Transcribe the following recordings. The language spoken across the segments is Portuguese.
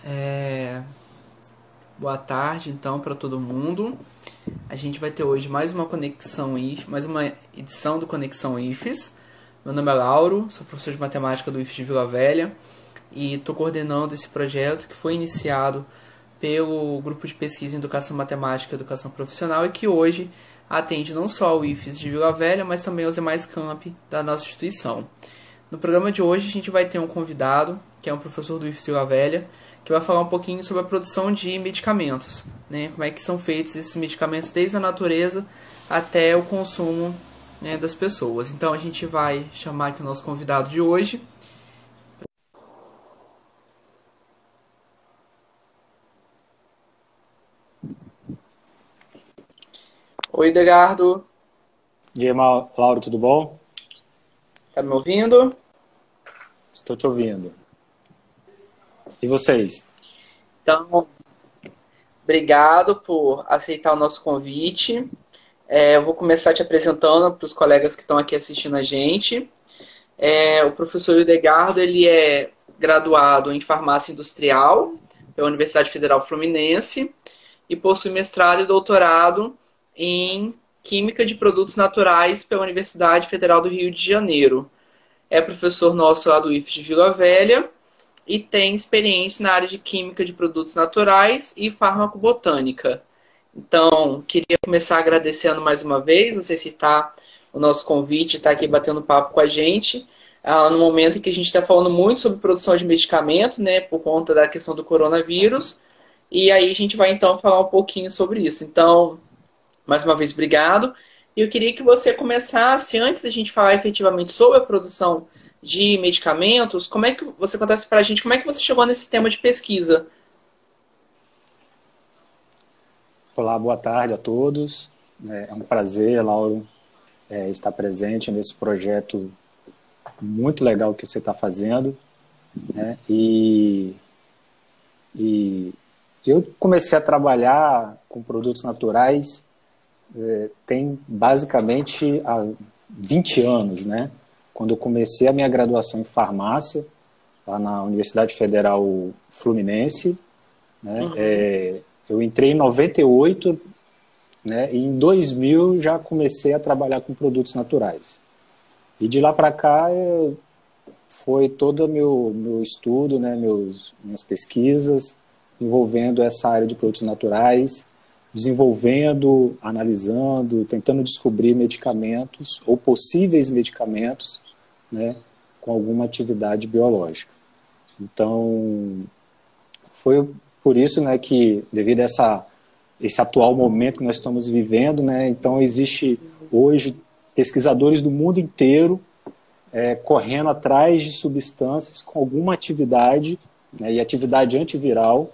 É, Boa tarde, então, para todo mundo. A gente vai ter hoje mais uma conexão IF, mais uma edição do Conexão IFES. Meu nome é Lauro, sou professor de matemática do IFES de Vila Velha e estou coordenando esse projeto que foi iniciado pelo Grupo de Pesquisa em Educação Matemática e Educação Profissional e que hoje atende não só ao IFES de Vila Velha, mas também aos demais campi da nossa instituição. No programa de hoje a gente vai ter um convidado, que é um professor do IFES Vila Velha, que vai falar um pouquinho sobre a produção de medicamentos, né? Como é que são feitos esses medicamentos desde a natureza até o consumo, né, das pessoas. Então a gente vai chamar aqui o nosso convidado de hoje. Oi, Edgardo, E aí, Lauro, tudo bom? tá me ouvindo? Estou te ouvindo. E vocês? Então, obrigado por aceitar o nosso convite. Eu vou começar te apresentando para os colegas que estão aqui assistindo a gente. O professor Edgardo, ele é graduado em farmácia industrial pela Universidade Federal Fluminense e possui mestrado e doutorado em química de produtos naturais pela Universidade Federal do Rio de Janeiro. É professor nosso lá do IFES de Vila Velha e tem experiência na área de química de produtos naturais e farmacobotânica. Então, queria começar agradecendo mais uma vez você citar o nosso convite, estar aqui batendo papo com a gente, no momento em que a gente está falando muito sobre produção de medicamento, né, por conta da questão do coronavírus, e aí a gente vai então falar um pouquinho sobre isso. Então, mais uma vez, obrigado. E eu queria que você começasse, antes da gente falar efetivamente sobre a produção de medicamentos, como é que você contasse para a gente como é que você chegou nesse tema de pesquisa? Olá, boa tarde a todos. É um prazer, Lauro, estar presente nesse projeto muito legal que você está fazendo, né? E eu comecei a trabalhar com produtos naturais tem basicamente há 20 anos, né? Quando eu comecei a minha graduação em farmácia, lá na Universidade Federal Fluminense, né? Eu entrei em 98, né? E em 2000 já comecei a trabalhar com produtos naturais. E de lá para cá foi todo meu estudo, né? Minhas pesquisas envolvendo essa área de produtos naturais, desenvolvendo, analisando, tentando descobrir medicamentos ou possíveis medicamentos, né? Com alguma atividade biológica. Então, foi por isso, né, que devido a esse atual momento que nós estamos vivendo, né, então existe hoje pesquisadores do mundo inteiro correndo atrás de substâncias com alguma atividade, né, e atividade antiviral.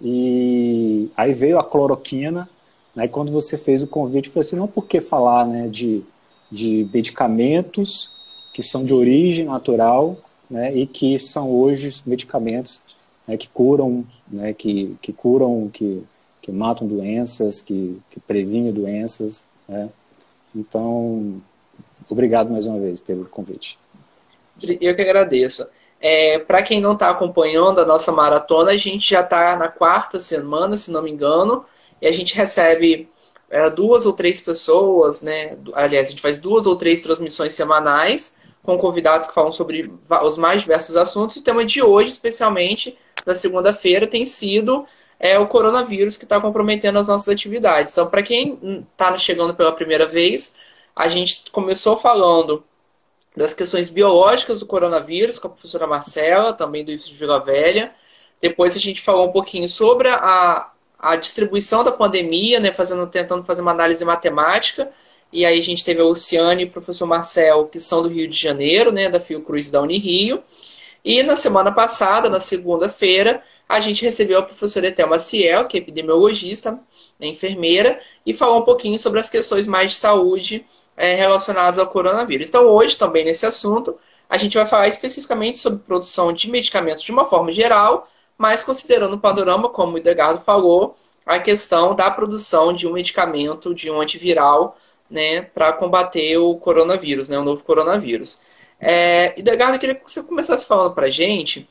E aí veio a cloroquina, né, e quando você fez o convite, eu falei assim, não, por que falar, né, de medicamentos que são de origem natural, né, e que são hoje medicamentos, né, que curam, né, que curam, que matam doenças, que previnem doenças, né? Então, obrigado mais uma vez pelo convite. Eu que agradeço. Para quem não está acompanhando a nossa maratona, a gente já está na quarta semana, se não me engano, e a gente recebe duas ou três pessoas, né? Aliás, a gente faz duas ou três transmissões semanais com convidados que falam sobre os mais diversos assuntos. E o tema de hoje, especialmente da segunda-feira, tem sido o coronavírus que está comprometendo as nossas atividades. Então, para quem está chegando pela primeira vez, a gente começou falando das questões biológicas do coronavírus, com a professora Marcela, também do IFES de Vila Velha. Depois a gente falou um pouquinho sobre a distribuição da pandemia, né, tentando fazer uma análise matemática. E aí a gente teve a Luciane e o professor Marcel, que são do Rio de Janeiro, né, da Fiocruz e da Unirio. E na semana passada, na segunda-feira, a gente recebeu a professora Etel Maciel, que é epidemiologista, né, enfermeira, e falou um pouquinho sobre as questões mais de saúde relacionadas ao coronavírus. Então, hoje, também nesse assunto, a gente vai falar especificamente sobre produção de medicamentos de uma forma geral, mas considerando o panorama, como o Edgardo falou, a questão da produção de um medicamento, de um antiviral, né, para combater o coronavírus, né, o novo coronavírus. Edgardo, eu queria que você começasse falando para a gente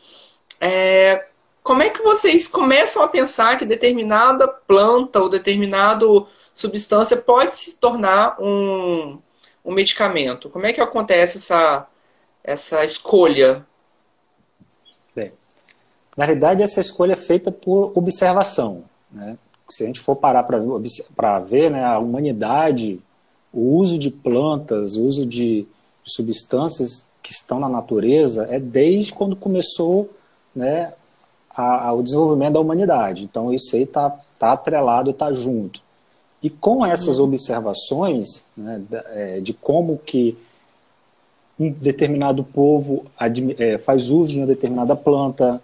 como é que vocês começam a pensar que determinada planta ou determinada substância pode se tornar um medicamento? Como é que acontece essa escolha? Bem, na realidade, essa escolha é feita por observação, né? Se a gente for parar para ver, né, a humanidade, o uso de plantas, o uso de substâncias que estão na natureza é desde quando começou, né, o desenvolvimento da humanidade. Então, isso aí tá atrelado, está junto. E com essas observações, né, de como que um determinado povo faz uso de uma determinada planta,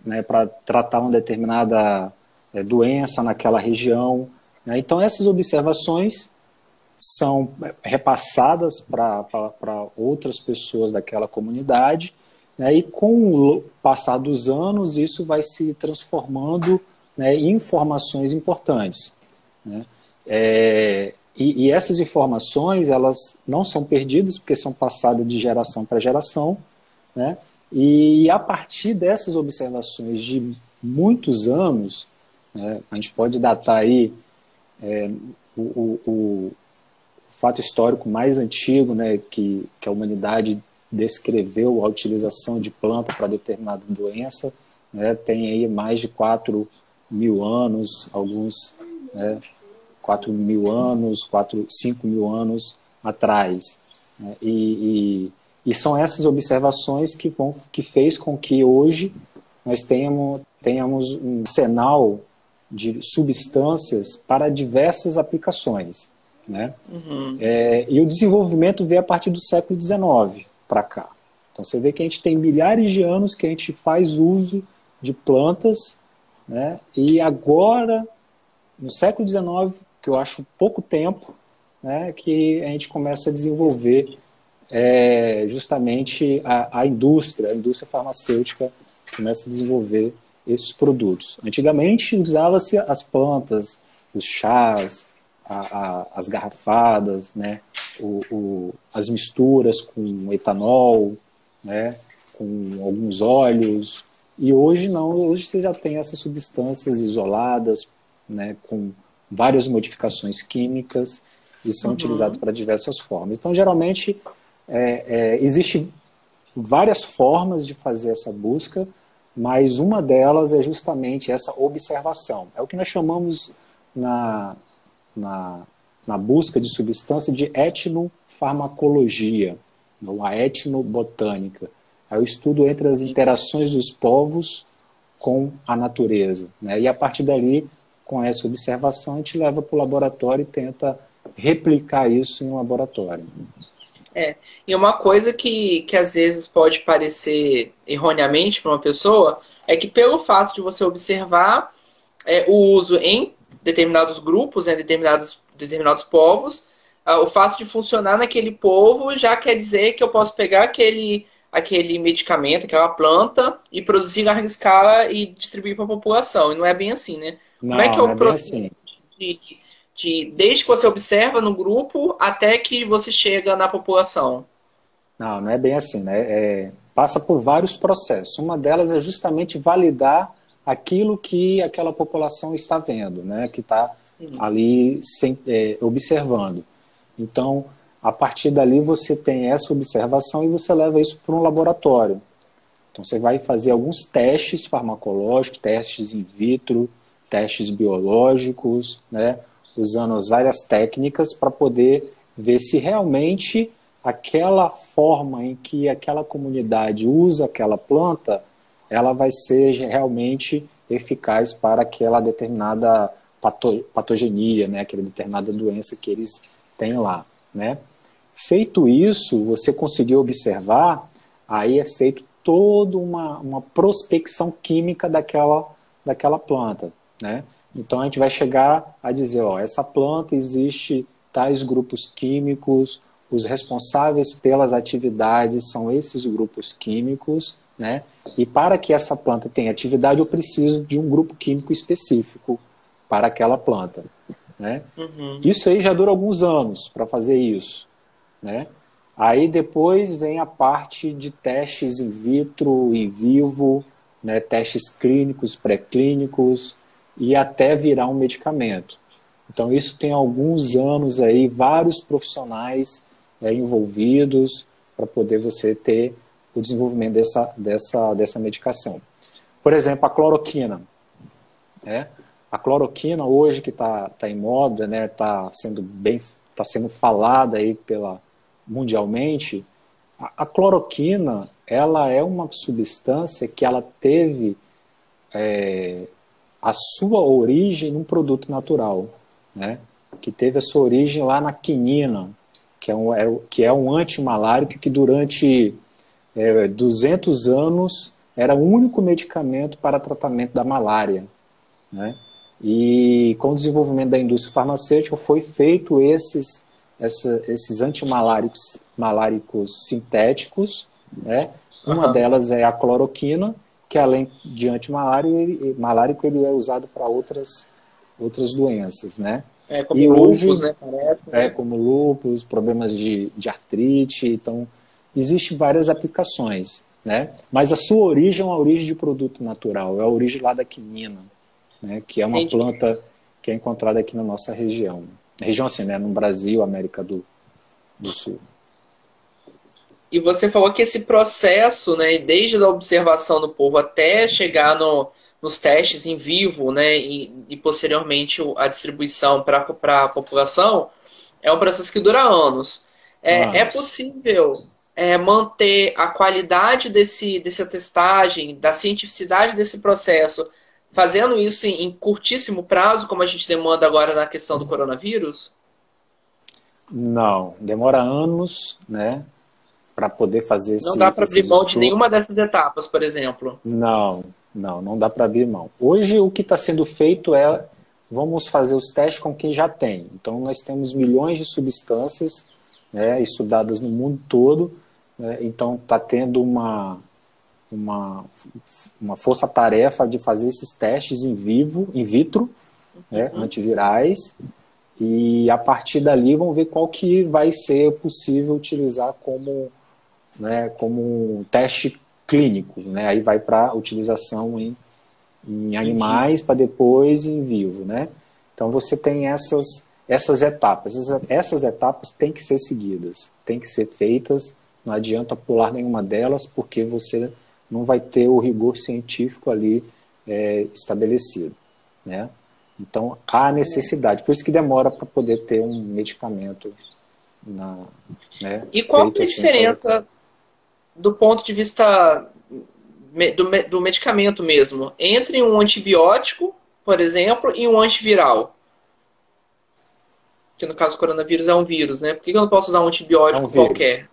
né, para tratar uma determinada doença naquela região, né? Então, essas observações são repassadas para outras pessoas daquela comunidade, né? E com o passar dos anos, isso vai se transformando, né, em informações importantes, né? E essas informações, elas não são perdidas, porque são passadas de geração para geração, né? E a partir dessas observações de muitos anos, né, a gente pode datar aí o fato histórico mais antigo, né, que a humanidade descreveu a utilização de planta para determinada doença, né, tem aí mais de 4.000 anos, alguns, né, 4.000 anos, 5.000 anos atrás, né, e são essas observações que fez com que hoje nós tenhamos um arsenal de substâncias para diversas aplicações, né? E o desenvolvimento veio a partir do século XIX para cá. Então você vê que a gente tem milhares de anos que a gente faz uso de plantas, né? E agora, no século XIX, que eu acho pouco tempo, né, que a gente começa a desenvolver justamente a indústria farmacêutica começa a desenvolver esses produtos. Antigamente usava-se as plantas, os chás, as garrafadas, né, as misturas com etanol, né, com alguns óleos, e hoje não, hoje você já tem essas substâncias isoladas, né, com várias modificações químicas e são utilizadas para diversas formas. Então, geralmente, existem várias formas de fazer essa busca, mas uma delas é justamente essa observação. É o que nós chamamos na busca de substância de etnofarmacologia, ou a etnobotânica. É o estudo entre as interações dos povos com a natureza, né? E a partir dali, com essa observação, a gente leva para o laboratório e tenta replicar isso em um laboratório. E uma coisa que às vezes pode parecer erroneamente para uma pessoa é que pelo fato de você observar o uso em determinados grupos, em determinados povos, o fato de funcionar naquele povo já quer dizer que eu posso pegar aquele medicamento, aquela planta, e produzir em larga escala e distribuir para a população. E não é bem assim, né? Não, como é que é o processo assim. desde que você observa no grupo até que você chega na população? Não é bem assim, né? Passa por vários processos. Uma delas é justamente validar aquilo que aquela população está vendo, né? Que está ali observando. Então, a partir dali você tem essa observação e você leva isso para um laboratório. Então você vai fazer alguns testes farmacológicos, testes in vitro, testes biológicos, né, usando as várias técnicas para poder ver se realmente aquela forma em que aquela comunidade usa aquela planta, ela vai ser realmente eficaz para aquela determinada patogenia, né, aquela determinada doença que eles têm lá, né? Feito isso, você conseguiu observar, aí é feito toda uma prospecção química daquela planta, né? Então a gente vai chegar a dizer, essa planta existe tais grupos químicos, os responsáveis pelas atividades são esses grupos químicos, né? E para que essa planta tenha atividade, eu preciso de um grupo químico específico para aquela planta, né? Isso aí já dura alguns anos para fazer isso, né? Aí depois vem a parte de testes in vitro, in vivo, né, testes clínicos, pré-clínicos e até virar um medicamento. Então isso tem alguns anos aí, vários profissionais envolvidos para poder você ter o desenvolvimento dessa medicação. Por exemplo, a cloroquina. A cloroquina hoje que está em moda, né, está sendo falada aí mundialmente. A cloroquina, ela é uma substância que ela teve a sua origem num produto natural, né, que teve a sua origem lá na quinina, que é um antimalárico que durante 200 anos era o único medicamento para tratamento da malária, né? E com o desenvolvimento da indústria farmacêutica foi feito esses antimaláricos sintéticos, né? Uma delas é a cloroquina, que além de antimalárico, ele é usado para outras doenças, né? Como lúpus, né? Como lúpus, problemas de artrite. Então, existem várias aplicações, né? Mas a sua origem é uma origem de produto natural, é a origem lá da quinina, né? Que é uma planta que é encontrada aqui na nossa região. Região assim, né? No Brasil, América do Sul. E você falou que esse processo, né, desde a observação do povo até chegar nos testes em vivo, né, e posteriormente a distribuição para a população, é um processo que dura anos. É possível manter a qualidade dessa testagem, da cientificidade desse processo, fazendo isso em curtíssimo prazo, como a gente demanda agora na questão do coronavírus? Não, demora anos, né, para poder fazer Não dá para abrir mão de nenhuma dessas etapas, por exemplo? Não dá para abrir mão. Hoje o que está sendo feito vamos fazer os testes com quem já tem. Então nós temos milhões de substâncias, né, estudadas no mundo todo, né, então está tendo uma força-tarefa de fazer esses testes in vitro, né, antivirais, e a partir dali vamos ver qual que vai ser possível utilizar como teste clínico, né? Aí vai para utilização em animais, para depois em vivo, né? Então você tem essas etapas. Essas etapas têm que ser seguidas, têm que ser feitas, não adianta pular nenhuma delas, porque você não vai ter o rigor científico ali estabelecido, né? Então há necessidade, por isso que demora para poder ter um medicamento né? E qual é a diferença do ponto de vista do medicamento mesmo, entre um antibiótico, por exemplo, e um antiviral? Que no caso do coronavírus é um vírus, né? Por que eu não posso usar um antibiótico qualquer?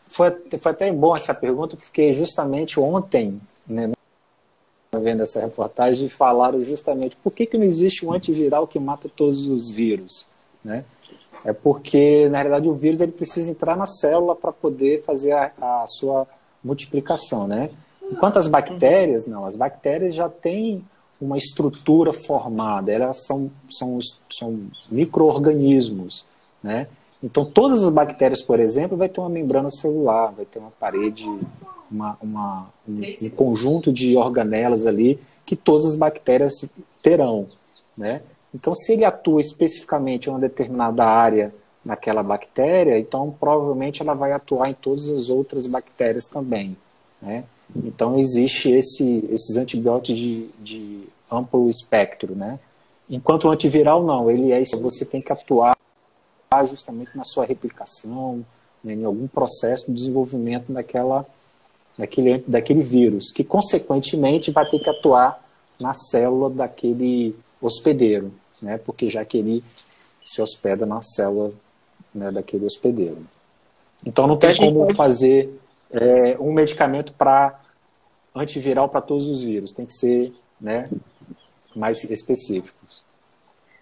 Foi até bom essa pergunta, porque justamente ontem, né, vendo essa reportagem, falaram justamente por que não existe um antiviral que mata todos os vírus, né? É porque, na realidade, o vírus ele precisa entrar na célula para poder fazer a sua multiplicação, né? Enquanto as bactérias, não. As bactérias já têm uma estrutura formada, elas são micro-organismos, né? Então, todas as bactérias, por exemplo, vai ter uma membrana celular, vai ter uma parede, um conjunto de organelas ali que todas as bactérias terão, né? Então, se ele atua especificamente em uma determinada área naquela bactéria, então provavelmente ela vai atuar em todas as outras bactérias também, né? Então, existe esses antibióticos de amplo espectro, né? Enquanto o antiviral não, você tem que atuar justamente na sua replicação, né, em algum processo de desenvolvimento daquele vírus, que consequentemente vai ter que atuar na célula daquele hospedeiro, né, porque já que ele se hospeda na célula, né, daquele hospedeiro. Então não tem como fazer um medicamento para antiviral para todos os vírus, tem que ser, né, mais específicos.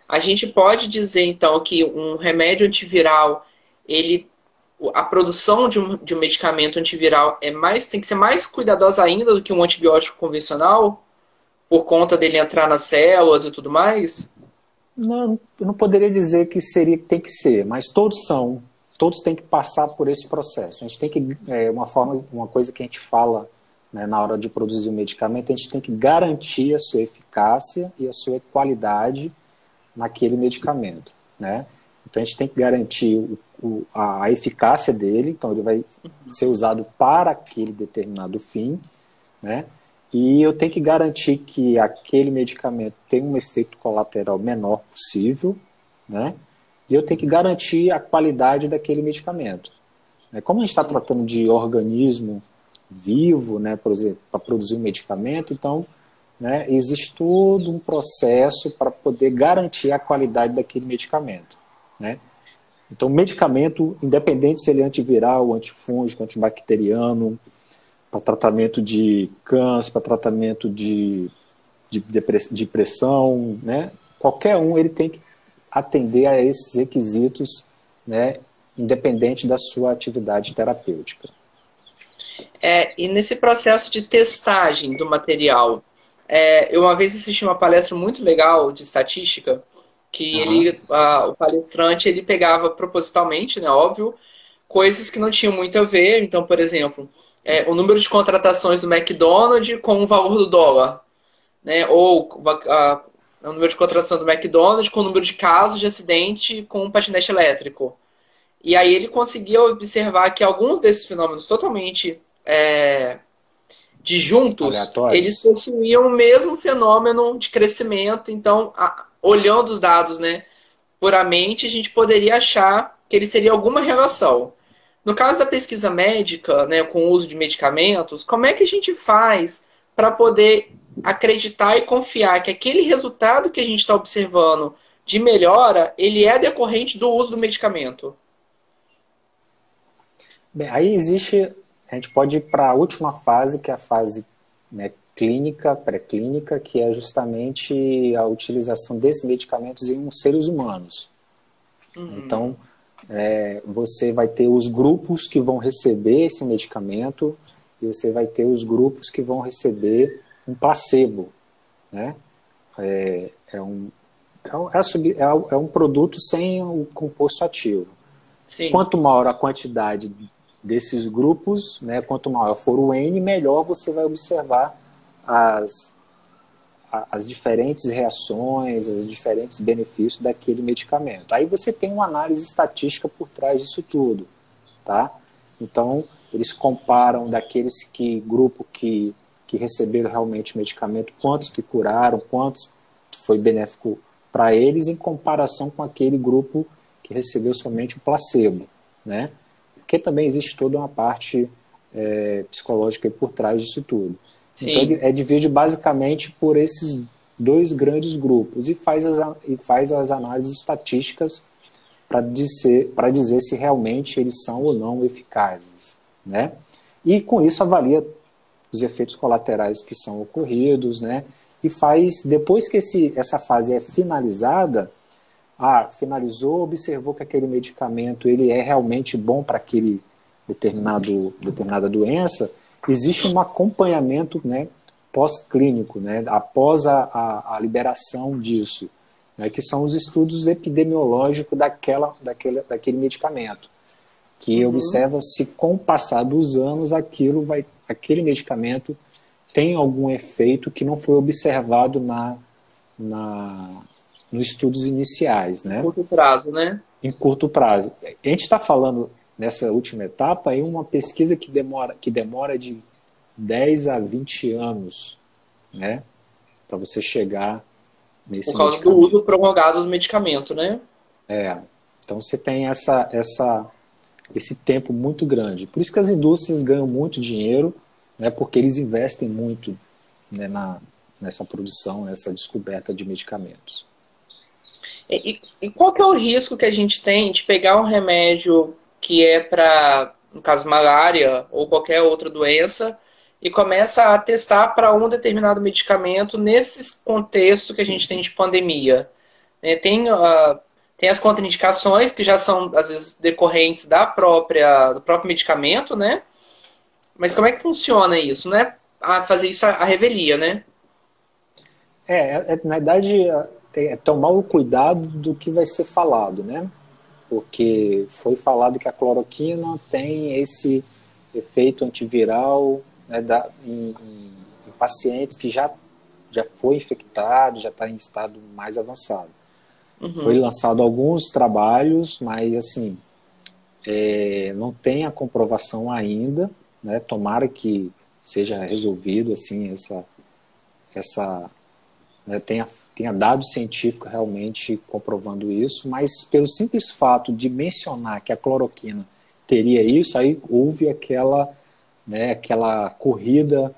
A gente pode dizer então que um remédio antiviral, a produção de um medicamento antiviral tem que ser mais cuidadosa ainda do que um antibiótico convencional, por conta dele entrar nas células e tudo mais? Não, eu não poderia dizer que tem que ser, mas todos são. todos têm que passar por esse processo. A gente tem que, uma coisa que a gente fala, né, na hora de produzir o medicamento, a gente tem que garantir a sua eficácia e a sua qualidade naquele medicamento, né? Então a gente tem que garantir a eficácia dele, então ele vai ser usado para aquele determinado fim, né? E eu tenho que garantir que aquele medicamento tem um efeito colateral menor possível, né? E eu tenho que garantir a qualidade daquele medicamento. Como a gente está tratando de organismo vivo, né, por exemplo, para produzir um medicamento, então, né, existe todo um processo para poder garantir a qualidade daquele medicamento, né? Então, medicamento, independente se ele é antiviral, antifúngico, antibacteriano, para tratamento de câncer, para tratamento de depressão, né? Qualquer um ele tem que atender a esses requisitos, né? Independente da sua atividade terapêutica. E nesse processo de testagem do material, eu uma vez assisti uma palestra muito legal de estatística, que o palestrante ele pegava propositalmente, né, óbvio, coisas que não tinham muito a ver. Então, por exemplo, o número de contratações do McDonald's com o valor do dólar, né, ou o número de contratação do McDonald's com o número de casos de acidente com um patinete elétrico. E aí ele conseguia observar que alguns desses fenômenos totalmente disjuntos, eles possuíam o mesmo fenômeno de crescimento. Então, olhando os dados, né, puramente, a gente poderia achar que eles teriam alguma relação. No caso da pesquisa médica, né, com o uso de medicamentos, como é que a gente faz para poder acreditar e confiar que aquele resultado que a gente está observando de melhora, ele é decorrente do uso do medicamento? Bem, aí a gente pode ir para a última fase, que é a fase, né, clínica, pré-clínica, que é justamente a utilização desses medicamentos em seres humanos. Então, você vai ter os grupos que vão receber esse medicamento e você vai ter os grupos que vão receber um placebo, né? É um produto sem o composto ativo. Sim. Quanto maior a quantidade desses grupos, né, quanto maior for o N, melhor você vai observar as diferentes reações, os diferentes benefícios daquele medicamento. Aí você tem uma análise estatística por trás disso tudo, tá? Então, eles comparam daqueles grupo que receberam realmente o medicamento, quantos que curaram, quantos foi benéfico para eles, em comparação com aquele grupo que recebeu somente o placebo, né? Porque também existe toda uma parte psicológica por trás disso tudo. Sim. Então, divide basicamente por esses dois grandes grupos e faz as análises estatísticas para dizer se realmente eles são ou não eficazes, né? E com isso avalia os efeitos colaterais que são ocorridos, né? E faz, depois que essa fase é finalizada, finalizou, observou que aquele medicamento ele é realmente bom para aquele determinada doença, existe um acompanhamento, né, pós-clínico, né, após a liberação disso, né, que são os estudos epidemiológicos daquele medicamento, que observa se com o passar dos anos aquele medicamento tem algum efeito que não foi observado nos estudos iniciais, né? Em curto prazo, né? Em curto prazo. A gente está falando, nessa última etapa, em uma pesquisa que demora de 10 a 20 anos, né? Para você chegar nesse medicamento. Por causa do uso prolongado do medicamento, né? Então você tem esse tempo muito grande. Por isso que as indústrias ganham muito dinheiro, né? Porque eles investem muito, né, nessa produção, nessa descoberta de medicamentos. E qual que é o risco que a gente tem de pegar um remédio que é para, no caso, malária ou qualquer outra doença e começa a testar para um determinado medicamento nesse contexto que a gente tem de pandemia? Tem as contraindicações que já são, às vezes, decorrentes do próprio medicamento, né? Mas como é que funciona isso? Não é fazer isso à revelia, né? Na verdade, tomar o cuidado do que vai ser falado, né? porque foi falado que a cloroquina tem esse efeito antiviral, né, em pacientes que já foi infectado, já está em estado mais avançado. Foi Uhum. lançado alguns trabalhos, mas assim, não tem a comprovação ainda, né? Tomara que seja resolvido assim essa né, tenha dado científico realmente comprovando isso, mas pelo simples fato de mencionar que a cloroquina teria isso, aí houve aquela corrida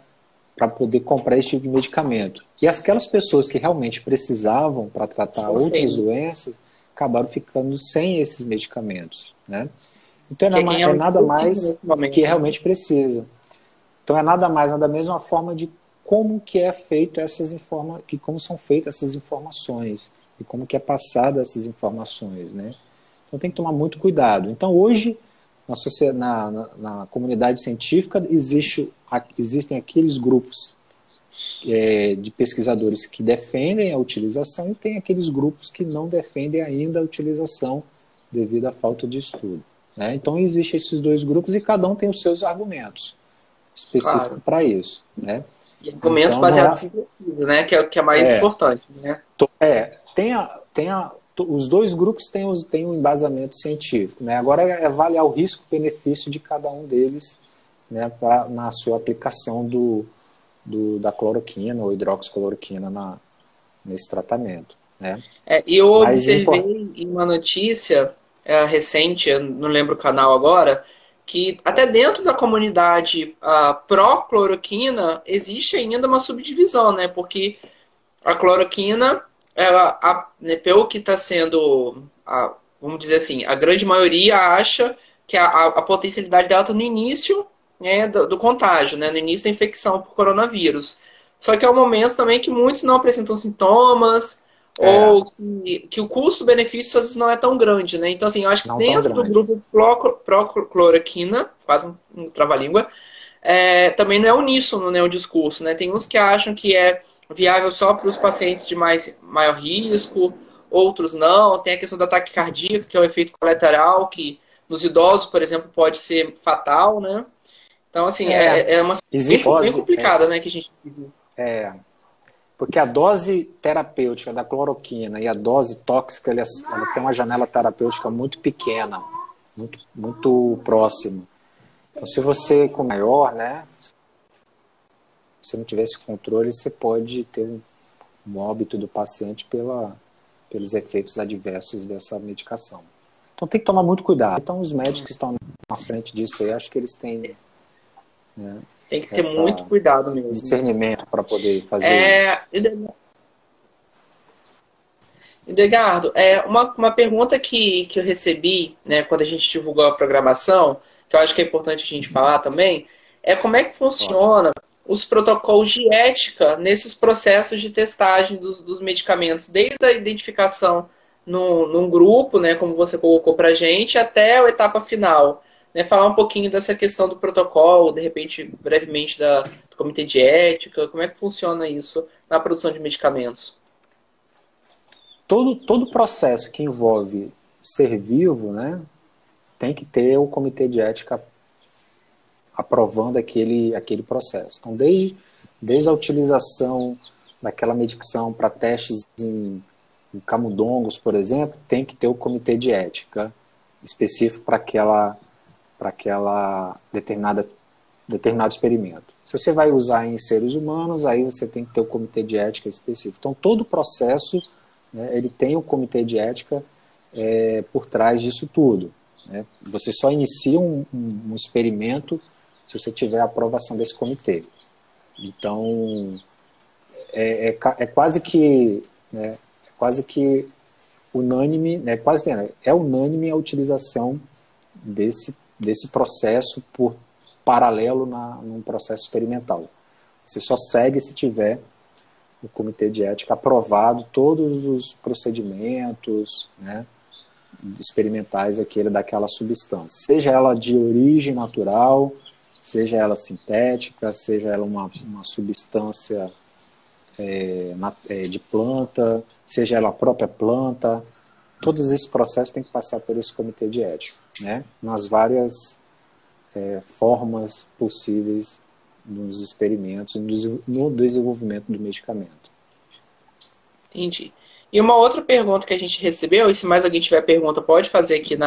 para poder comprar esse tipo de medicamento. E aquelas pessoas que realmente precisavam para tratar Sim, outras sim. doenças acabaram ficando sem esses medicamentos, né? Então Que é quem é realmente nada precisa mais nesse que momento, né? realmente precisa. Então é nada mais, nada menos uma forma de como que é feito como são feitas essas informações e como que é passada essas informações, né? Então tem que tomar muito cuidado. Então hoje na comunidade científica existem aqueles grupos de pesquisadores que defendem a utilização e tem aqueles grupos que não defendem ainda a utilização devido à falta de estudo, né? Então existem esses dois grupos e cada um tem os seus argumentos específicos Claro. para isso, né? E argumentos Então não baseados em pesquisa, né? Que é mais é, importante, né? os dois grupos têm um embasamento científico, né? Agora é avaliar o risco-benefício de cada um deles, né, na sua aplicação da cloroquina ou hidroxicloroquina nesse tratamento, né? E eu Mas observei em uma notícia recente, eu não lembro o canal agora, que até dentro da comunidade pró-cloroquina existe ainda uma subdivisão, né? Porque a cloroquina, né, pelo que está sendo, vamos dizer assim, a grande maioria acha que a potencialidade dela está no início, né, do contágio, né, no início da infecção por coronavírus. Só que é um momento também que muitos não apresentam sintomas, é, ou que o custo-benefício às vezes não é tão grande, né? Então, assim, eu acho que não tão dentro do grande. grupo pró-cloroquina, quase um trava-língua, também não é uníssono, né, o discurso, né? Tem uns que acham que é viável só para os pacientes de maior risco, outros não. Tem a questão da taquicardia, que é o efeito colateral, que nos idosos, por exemplo, pode ser fatal, né? Então, assim, É, é uma existe situação bem dose, complicada, né, que a gente vive. porque a dose terapêutica da cloroquina e a dose tóxica, ela tem uma janela terapêutica muito pequena, muito próxima. Então, se você com maior, né, se você não tiver esse controle, você pode ter um óbito do paciente pelos efeitos adversos dessa medicação. Então tem que tomar muito cuidado. Então os médicos que estão na frente disso aí, acho que eles têm, né, Tem que ter muito essa cuidado mesmo. discernimento para poder fazer isso. Edgardo, uma pergunta que eu recebi, né, quando a gente divulgou a programação, que eu acho que é importante a gente falar também, é como é que Ótimo. funciona os protocolos de ética nesses processos de testagem dos medicamentos, desde a identificação num grupo, né, como você colocou para a gente, até a etapa final. Né, falar um pouquinho dessa questão do protocolo, de repente, brevemente, do comitê de ética, como é que funciona isso na produção de medicamentos? Todo processo que envolve ser vivo, né, tem que ter o comitê de ética aprovando aquele processo. Então, desde a utilização daquela medicação para testes em camundongos, por exemplo, tem que ter o comitê de ética específico para aquela determinado experimento. Se você vai usar em seres humanos, aí você tem que ter o comitê de ética específico. Então, todo o processo, né, ele tem o comitê de ética por trás disso tudo, né? Você só inicia um experimento se você tiver a aprovação desse comitê. Então, é quase que, né, quase que unânime, né, é unânime a utilização desse processo por paralelo num processo experimental. Você só segue se tiver o comitê de ética aprovado todos os procedimentos, né, experimentais daquela substância, seja ela de origem natural, seja ela sintética, seja ela uma substância de planta, seja ela a própria planta. todos esses processos têm que passar por esse comitê de ética, né? Nas várias formas possíveis nos experimentos, no desenvolvimento do medicamento. Entendi. E uma outra pergunta que a gente recebeu, e se mais alguém tiver pergunta, pode fazer aqui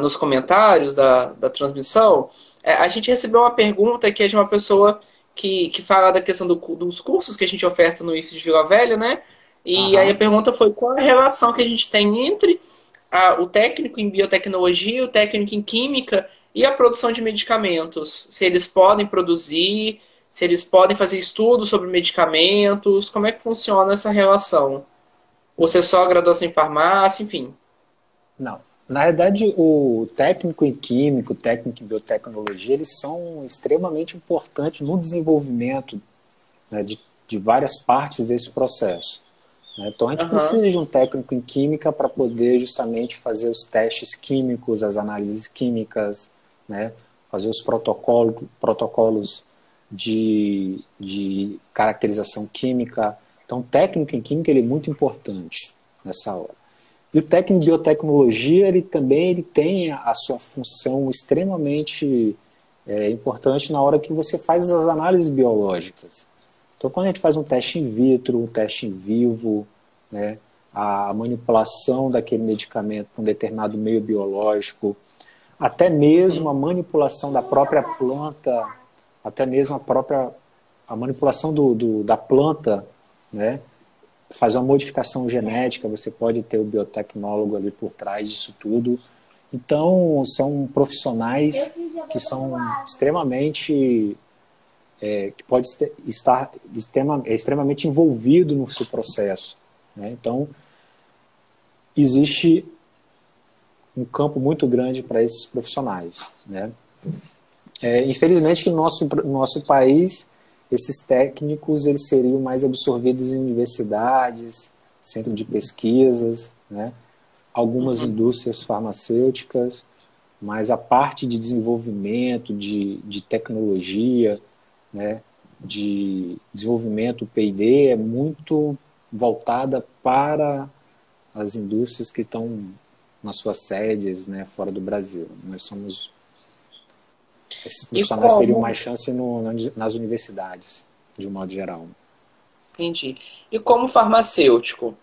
nos comentários da transmissão. A gente recebeu uma pergunta que é de uma pessoa que fala da questão dos cursos que a gente oferta no IFES de Vila Velha, né? E aí a pergunta foi qual a relação que a gente tem entre o técnico em biotecnologia, o técnico em química e a produção de medicamentos. Se eles podem produzir, se eles podem fazer estudos sobre medicamentos, como é que funciona essa relação? Ou se é só graduação em farmácia, enfim. Não. Na verdade, o técnico em química, o técnico em biotecnologia, eles são extremamente importantes no desenvolvimento, né, de várias partes desse processo. Né? Então, a gente precisa de um técnico em química para poder justamente fazer os testes químicos, as análises químicas, né? Fazer os protocolos de caracterização química. Então, o técnico em química ele é muito importante nessa hora. E o técnico em biotecnologia, ele tem a sua função extremamente importante na hora que você faz as análises biológicas. Então, quando a gente faz um teste in vitro, um teste in vivo, né, a manipulação daquele medicamento para um determinado meio biológico, até mesmo a manipulação da própria planta, até mesmo a manipulação da planta, né, fazer uma modificação genética, você pode ter o biotecnólogo ali por trás disso tudo. Então, são profissionais que são extremamente... que pode estar extremamente envolvido no seu processo. Né? Então, existe um campo muito grande para esses profissionais. Né? Infelizmente, no nosso país, esses técnicos eles seriam mais absorvidos em universidades, centro de pesquisas, né? Algumas indústrias farmacêuticas, mas a parte de desenvolvimento, de tecnologia, né, de desenvolvimento P&D é muito voltada para as indústrias que estão nas suas sedes, né, fora do Brasil. Esses profissionais teriam mais chance nas universidades, de um modo geral. Entendi. E como farmacêutico,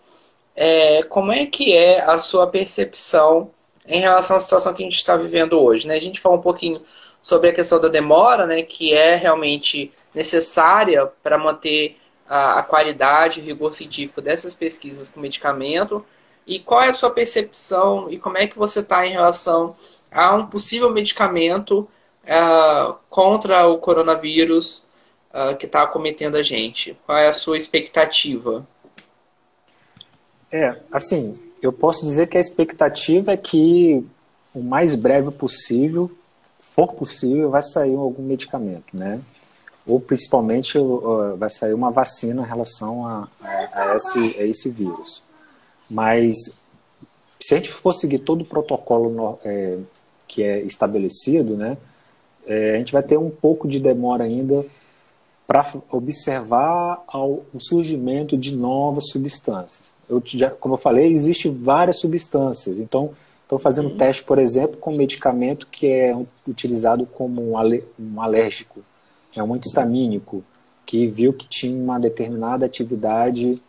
como é que é a sua percepção em relação à situação que a gente está vivendo hoje? Né? A gente falou um pouquinho sobre a questão da demora, né, que é realmente necessária para manter a qualidade e o rigor científico dessas pesquisas com medicamento. E qual é a sua percepção e como é que você está em relação a um possível medicamento contra o coronavírus que está acometendo a gente? Qual é a sua expectativa? Assim, eu posso dizer que a expectativa é que o mais breve possível, for possível, vai sair algum medicamento, né? Ou principalmente vai sair uma vacina em relação a esse vírus. Mas se a gente for seguir todo o protocolo que é estabelecido, né, a gente vai ter um pouco de demora ainda para observar o surgimento de novas substâncias. Como eu falei, existem várias substâncias. Então, estou fazendo teste, por exemplo, com um medicamento que é utilizado como um alérgico, um antihistamínico, que viu que tinha uma determinada atividade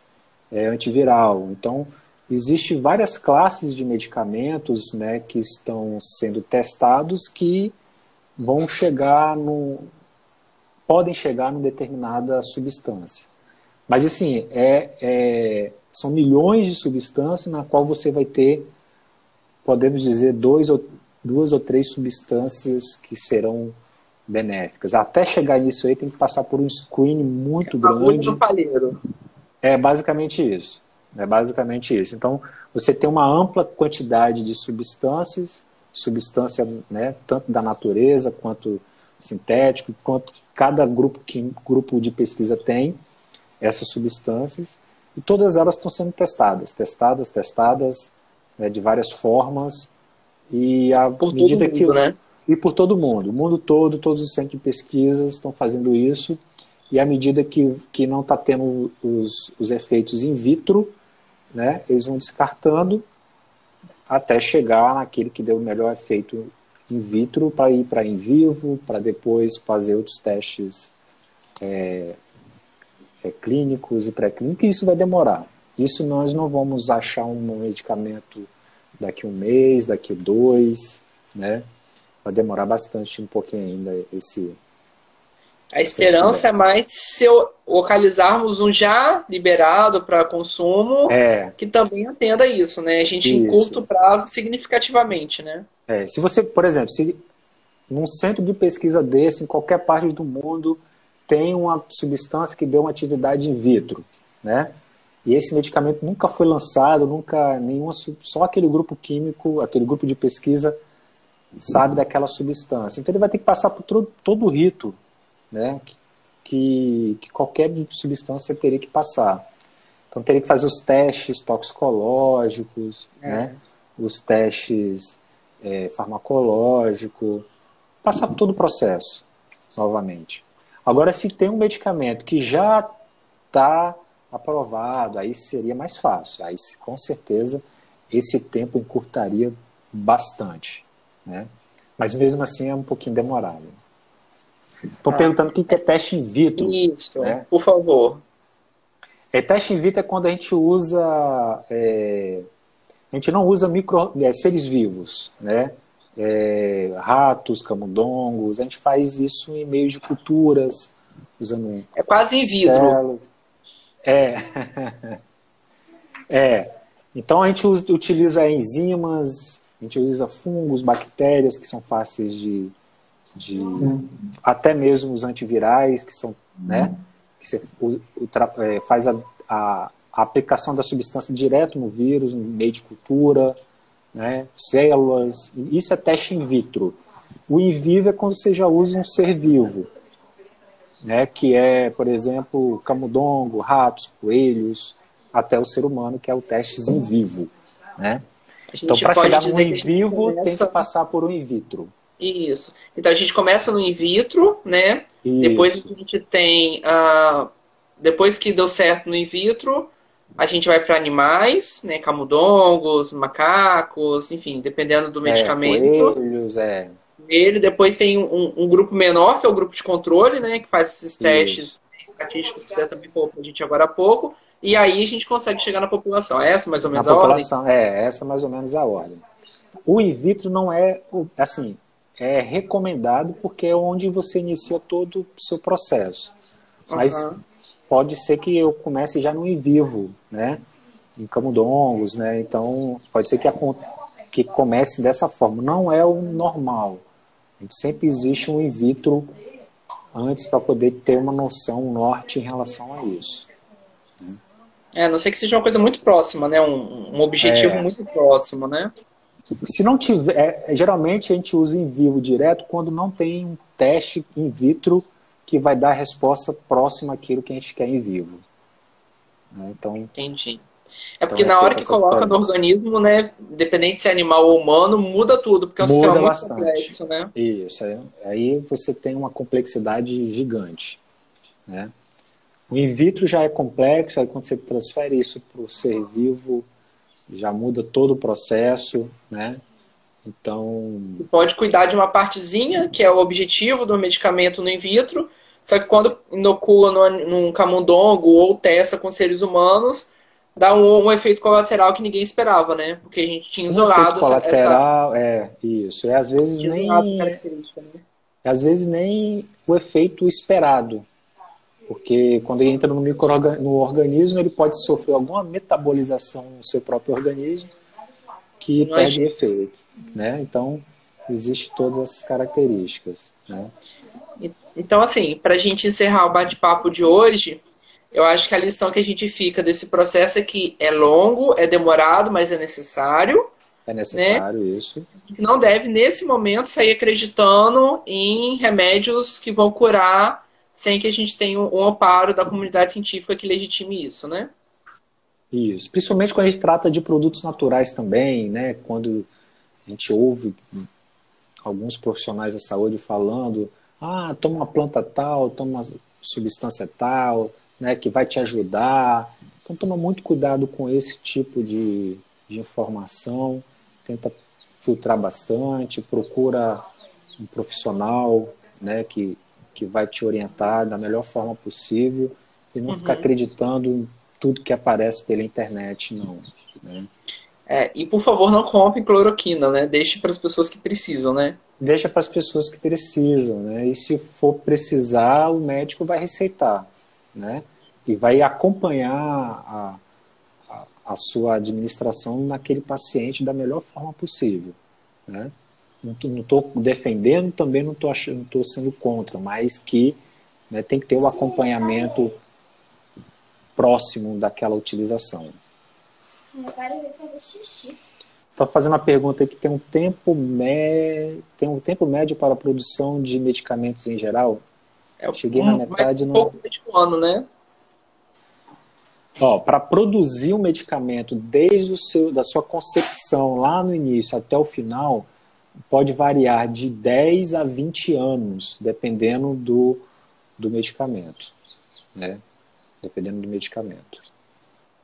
antiviral. Então, existem várias classes de medicamentos, né, que estão sendo testados que podem chegar numa determinada substância. Mas, assim, são milhões de substâncias na qual você vai ter, podemos dizer, duas ou três substâncias que serão benéficas. Até chegar nisso aí tem que passar por um screening muito grande. É basicamente isso. Então, você tem uma ampla quantidade de substância, né, tanto da natureza quanto sintético, quanto cada grupo de pesquisa tem essas substâncias, e todas elas estão sendo testadas, né, de várias formas, e e por todo mundo, o mundo todo, todos os centros de pesquisa estão fazendo isso, e à medida que não está tendo os efeitos in vitro, né, eles vão descartando até chegar naquele que deu o melhor efeito in vitro para ir para in vivo, para depois fazer outros testes clínicos e pré-clínicos, e isso vai demorar. Isso nós não vamos achar um medicamento daqui a um mês, daqui a 2, né? Vai demorar bastante, um pouquinho ainda A esperança é mais se localizarmos um já liberado para consumo, que também atenda isso, né? A gente em curto prazo significativamente, né? Se você, por exemplo, se num centro de pesquisa desse, em qualquer parte do mundo, tem uma substância que deu uma atividade in vitro, né? E esse medicamento nunca foi lançado, só aquele grupo químico, aquele grupo de pesquisa sabe daquela substância. Então ele vai ter que passar por todo o rito, né, que qualquer substância teria que passar. Então teria que fazer os testes toxicológicos, né, os testes farmacológicos, passar por todo o processo, novamente. Agora, se tem um medicamento que já está aprovado, aí seria mais fácil. Aí, com certeza, esse tempo encurtaria bastante, né? Mas mesmo assim é um pouquinho demorado. Estou perguntando o que é teste in vitro. Isso, né? Por favor. Teste in vitro é quando a gente usa... a gente não usa seres vivos, né? Ratos, camundongos. A gente faz isso em meio de culturas, usando... É quase in vitro. Então a gente utiliza enzimas, a gente utiliza fungos, bactérias que são fáceis de até mesmo os antivirais, que são, né, que você faz a aplicação da substância direto no vírus, no meio de cultura, né, células. Isso é teste in vitro. O in vivo é quando você já usa um ser vivo, né, que é, por exemplo, camundongo, ratos, coelhos, até o ser humano, que é o teste in vivo, né? Então, para chegar no in vivo, tem que passar por um in vitro. Isso. Então, a gente começa no in vitro, né? Isso. Depois a gente tem... depois que deu certo no in vitro, a gente vai para animais, né? Camundongos, macacos, enfim, dependendo do medicamento. Coelhos, Depois tem um grupo menor, que é o grupo de controle, né? Que faz esses testes estatísticos que você também falou pra gente agora há pouco. E aí a gente consegue chegar na população. É essa mais ou menos a ordem? Essa mais ou menos a ordem. O in vitro não é, assim, é recomendado porque é onde você inicia todo o seu processo. Mas pode ser que eu comece já no in vivo, né? Em camundongos, né? Então pode ser que comece dessa forma. Não é o normal. Sempre existe um in vitro antes para poder ter uma noção, um norte em relação a isso. A não ser que seja uma coisa muito próxima, né? Um objetivo muito próximo, né? Se não tiver, geralmente a gente usa in vivo direto quando não tem um teste in vitro que vai dar a resposta próxima àquilo que a gente quer in vivo. Então, entendi. Porque na hora que coloca no organismo, né, dependente se é animal ou humano, muda tudo, porque é um sistema muito complexo, né? Isso, aí você tem uma complexidade gigante, né? O in vitro já é complexo, aí quando você transfere isso para o ser vivo, já muda todo o processo, né? Então... Você pode cuidar de uma partezinha, que é o objetivo do medicamento no in vitro, só que quando inocula num camundongo ou testa com seres humanos, dá um efeito colateral que ninguém esperava, né? Porque a gente tinha isolado colateral, isso. Às vezes nem o efeito esperado. Porque quando ele entra no organismo, ele pode sofrer alguma metabolização no seu próprio organismo que perde efeito, né? Então, existem todas essas características, né? Então, assim, para a gente encerrar o bate-papo de hoje, eu acho que a lição que a gente fica desse processo é que é longo, é demorado, mas é necessário. É necessário, né? Isso. Não deve, nesse momento, sair acreditando em remédios que vão curar sem que a gente tenha um amparo da comunidade científica que legitime isso, né? Isso. Principalmente quando a gente trata de produtos naturais também, né? Quando a gente ouve alguns profissionais da saúde falando, toma uma planta tal, toma uma substância tal, né, que vai te ajudar. Então toma muito cuidado com esse tipo de informação, tenta filtrar bastante, procura um profissional, né, que vai te orientar da melhor forma possível e não ficar acreditando em tudo que aparece pela internet, não. Né? E por favor, não compre cloroquina, né? Deixe para as pessoas que precisam, né? Deixa para as pessoas que precisam, né? E se for precisar, o médico vai receitar, né? E vai acompanhar a sua administração naquele paciente da melhor forma possível, né? Não estou defendendo, também não estou sendo contra, mas que, né, tem que ter o acompanhamento próximo daquela utilização. Agora eu vou fazer xixi. Estou fazendo uma pergunta aqui, tem um tempo médio para a produção de medicamentos em geral? Cheguei na metade. Um pouco de um ano, né? Para produzir um medicamento desde da sua concepção lá no início até o final, pode variar de 10 a 20 anos, dependendo do medicamento, né? Dependendo do medicamento.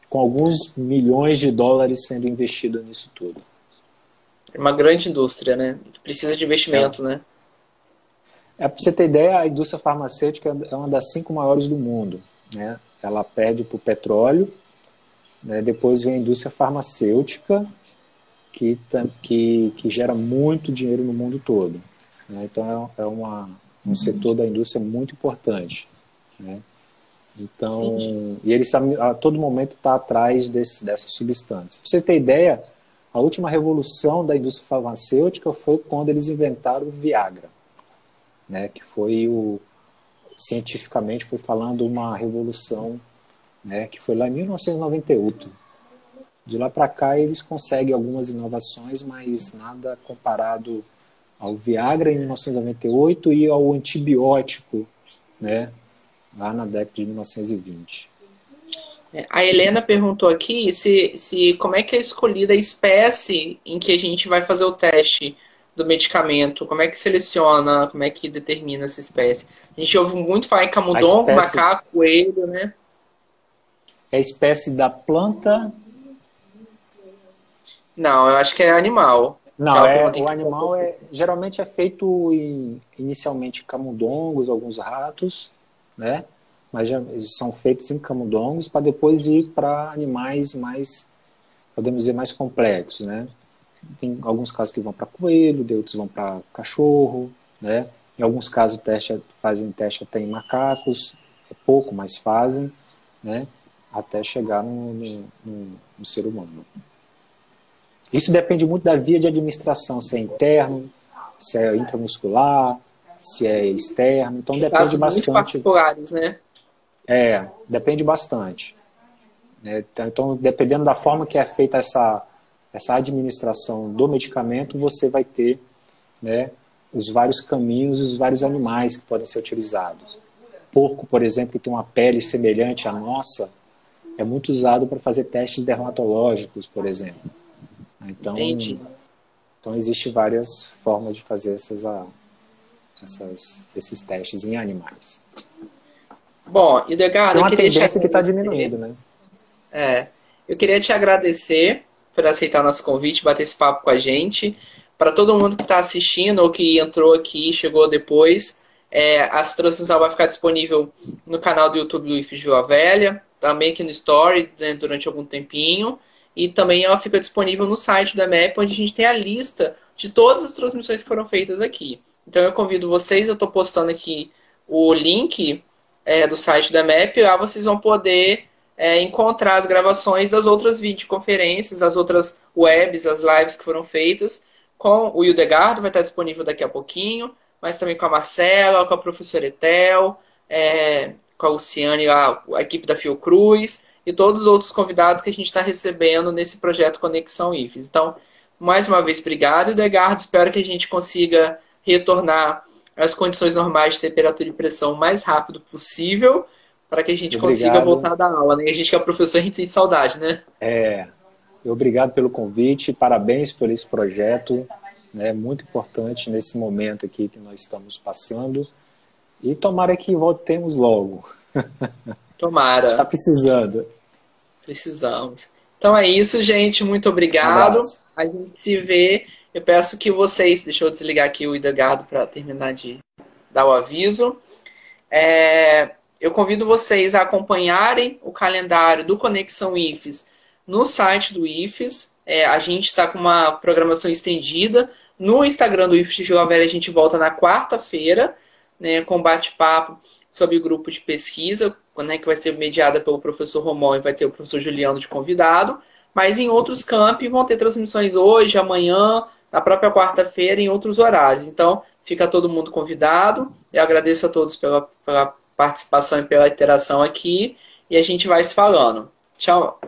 Com alguns milhões de dólares sendo investido nisso tudo. É uma grande indústria, né? Precisa de investimento, né? Para você ter ideia, a indústria farmacêutica é uma das 5 maiores do mundo, né? Ela perde para o petróleo, né? Depois vem a indústria farmacêutica, que gera muito dinheiro no mundo todo, né? Então é um setor da indústria muito importante, né? Então, e eles a todo momento está atrás dessa substância. Para você ter ideia, a última revolução da indústria farmacêutica foi quando eles inventaram o Viagra, né? Que foi cientificamente foi falando uma revolução, né? Que foi lá em 1998. De lá para cá eles conseguem algumas inovações, mas nada comparado ao Viagra em 1998 e ao antibiótico, né? Lá na década de 1920. A Helena perguntou aqui se como é que é escolhida a espécie em que a gente vai fazer o teste do medicamento, como é que seleciona, como é que determina essa espécie. A gente ouve muito falar em camundongo, macaco, coelho, né? É a espécie da planta? Não, eu acho que é animal. Não, o animal geralmente é feito inicialmente em camundongos, alguns ratos, né? Mas eles são feitos em camundongos para depois ir para animais mais, podemos dizer, mais complexos, né? Tem alguns casos que vão para coelho, outros vão para cachorro, né? Em alguns casos fazem teste até em macacos, é pouco, mas fazem, né? Até chegar no ser humano. Isso depende muito da via de administração, se é interno, se é intramuscular, se é externo, então depende bastante. Muito particulares, né? Depende bastante. Então, dependendo da forma que é feita essa administração do medicamento, você vai ter, né, os vários caminhos e os vários animais que podem ser utilizados. Porco, por exemplo, que tem uma pele semelhante à nossa, é muito usado para fazer testes dermatológicos, por exemplo. Então, entendi. Então existem várias formas de fazer esses testes em animais. Bom, Edgardo, eu queria tendência que está diminuindo, né? Eu queria te agradecer por aceitar nosso convite, bater esse papo com a gente. Para todo mundo que está assistindo ou que entrou aqui e chegou depois, a transmissão vai ficar disponível no canal do YouTube do IFES Vila Velha, também aqui no Story, né, durante algum tempinho. E também ela fica disponível no site da MEP, onde a gente tem a lista de todas as transmissões que foram feitas aqui. Então eu convido vocês, eu estou postando aqui o link do site da MEP, lá vocês vão poder encontrar as gravações das outras videoconferências, das outras webs, as lives que foram feitas, com o Hildegard, vai estar disponível daqui a pouquinho, mas também com a Marcela, com a professora Etel, com a Luciane, a equipe da Fiocruz, e todos os outros convidados que a gente está recebendo nesse projeto Conexão IFES. Então, mais uma vez, obrigado, Hildegard. Espero que a gente consiga retornar às condições normais de temperatura e pressão o mais rápido possível, para que a gente consiga voltar da aula, né? A gente que é professor, a gente sente saudade, né? Obrigado pelo convite, parabéns por esse projeto, né? Muito importante nesse momento aqui que nós estamos passando, e tomara que voltemos logo. Tomara. Está precisando. Precisamos. Então é isso, gente. Muito obrigado. A gente se vê. Eu peço que vocês, deixa eu desligar aqui o Idegardo para terminar de dar o aviso. Eu convido vocês a acompanharem o calendário do Conexão IFES no site do IFES. A gente está com uma programação estendida. No Instagram do IFES de Vila Velha a gente volta na quarta-feira, né, com bate-papo sobre o grupo de pesquisa, né, que vai ser mediada pelo professor Romão e vai ter o professor Juliano de convidado. Mas em outros campi vão ter transmissões hoje, amanhã, na própria quarta-feira, em outros horários. Então, fica todo mundo convidado. Eu agradeço a todos pela participação e pela interação aqui. E a gente vai se falando. Tchau.